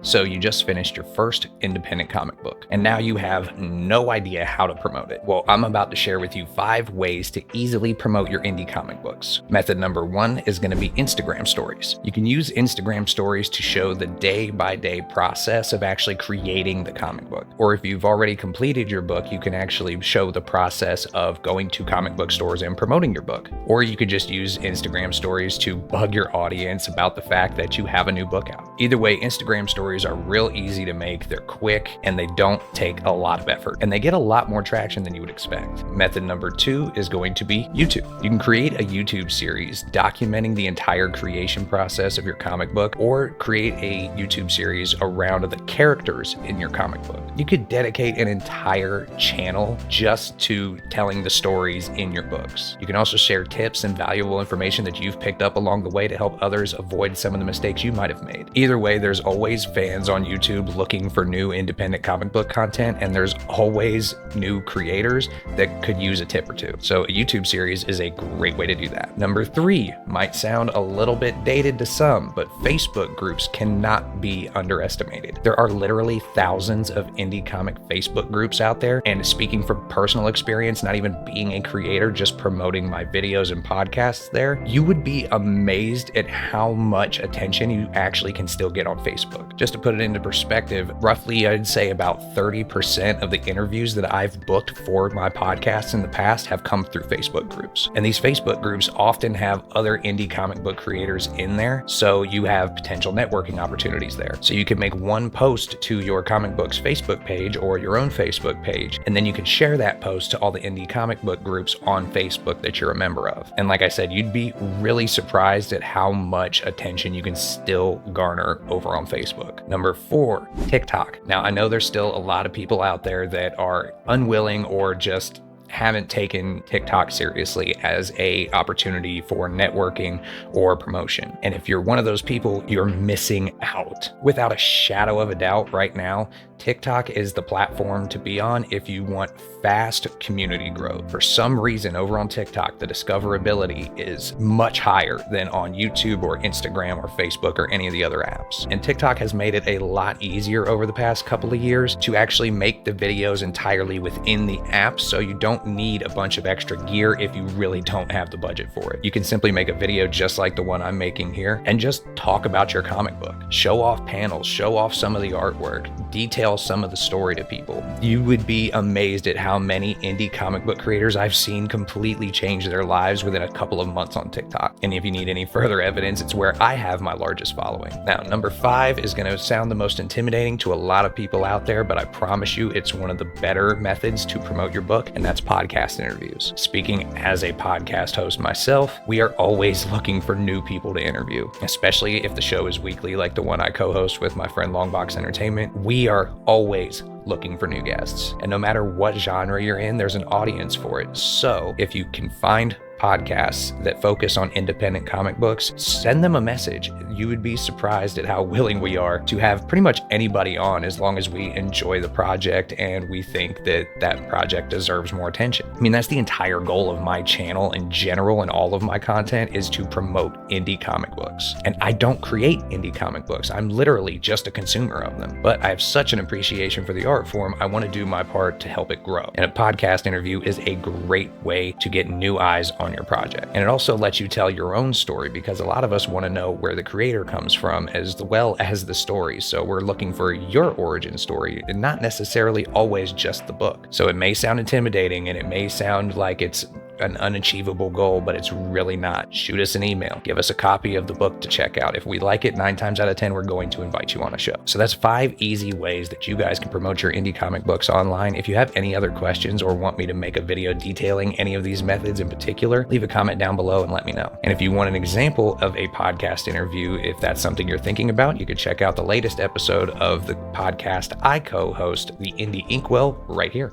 So you just finished your first independent comic book, and now you have no idea how to promote it. Well, I'm about to share with you 5 ways to easily promote your indie comic books. Method number 1 is going to be Instagram stories. You can use Instagram stories to show the day-by-day process of actually creating the comic book. Or if you've already completed your book, you can actually show the process of going to comic book stores and promoting your book. Or you could just use Instagram stories to bug your audience about the fact that you have a new book out. Either way, Instagram stories are real easy to make, they're quick, and they don't take a lot of effort, and they get a lot more traction than you would expect. Method number 2 is going to be YouTube. You can create a YouTube series documenting the entire creation process of your comic book, or create a YouTube series around the characters in your comic book. You could dedicate an entire channel just to telling the stories in your books. You can also share tips and valuable information that you've picked up along the way to help others avoid some of the mistakes you might have made. Either way, there's always fans on YouTube looking for new independent comic book content, and there's always new creators that could use a tip or two. So a YouTube series is a great way to do that. Number 3 might sound a little bit dated to some, but Facebook groups cannot be underestimated. There are literally thousands of indie comic Facebook groups out there, and speaking from personal experience, not even being a creator, just promoting my videos and podcasts there, you would be amazed at how much attention you actually can still get on Facebook. Just to put it into perspective, roughly I'd say about 30% of the interviews that I've booked for my podcasts in the past have come through Facebook groups. And these Facebook groups often have other indie comic book creators in there, so you have potential networking opportunities there. So you can make one post to your comic book's Facebook page or your own Facebook page, and then you can share that post to all the indie comic book groups on Facebook that you're a member of. And like I said, you'd be really surprised at how much attention you can still garner over on Facebook. Number 4, TikTok. Now, I know there's still a lot of people out there that are unwilling or just haven't taken TikTok seriously as a opportunity for networking or promotion. And if you're one of those people, you're missing out. Without a shadow of a doubt right now, TikTok is the platform to be on if you want fast community growth. For some reason over on TikTok, the discoverability is much higher than on YouTube or Instagram or Facebook or any of the other apps. And TikTok has made it a lot easier over the past couple of years to actually make the videos entirely within the app, so you don't need a bunch of extra gear if you really don't have the budget for it. You can simply make a video just like the one I'm making here and just talk about your comic book. Show off panels, show off some of the artwork, detail some of the story to people. You would be amazed at how many indie comic book creators I've seen completely change their lives within a couple of months on TikTok. And if you need any further evidence, it's where I have my largest following. Now, number 5 is going to sound the most intimidating to a lot of people out there, but I promise you it's one of the better methods to promote your book, and that's podcast interviews. Speaking as a podcast host myself, we are always looking for new people to interview, especially if the show is weekly like the one I co-host with my friend Longbox Entertainment. We are always looking for new guests. And no matter what genre you're in, there's an audience for it. So if you can find podcasts that focus on independent comic books, send them a message. You would be surprised at how willing we are to have pretty much anybody on as long as we enjoy the project and we think that that project deserves more attention. I mean, that's the entire goal of my channel in general, and all of my content is to promote indie comic books. And I don't create indie comic books. I'm literally just a consumer of them. But I have such an appreciation for the art form, I want to do my part to help it grow. And a podcast interview is a great way to get new eyes on your project. And it also lets you tell your own story, because a lot of us want to know where the creator comes from as well as the story. So we're looking for your origin story and not necessarily always just the book. So it may sound intimidating and it may sound like it's an unachievable goal, but it's really not. Shoot us an email. Give us a copy of the book to check out. If we like it, 9 times out of 10, we're going to invite you on a show. So that's 5 easy ways that you guys can promote your indie comic books online. If you have any other questions or want me to make a video detailing any of these methods in particular, leave a comment down below and let me know. And if you want an example of a podcast interview, if that's something you're thinking about, you could check out the latest episode of the podcast I co-host, The Indie Inkwell, right here.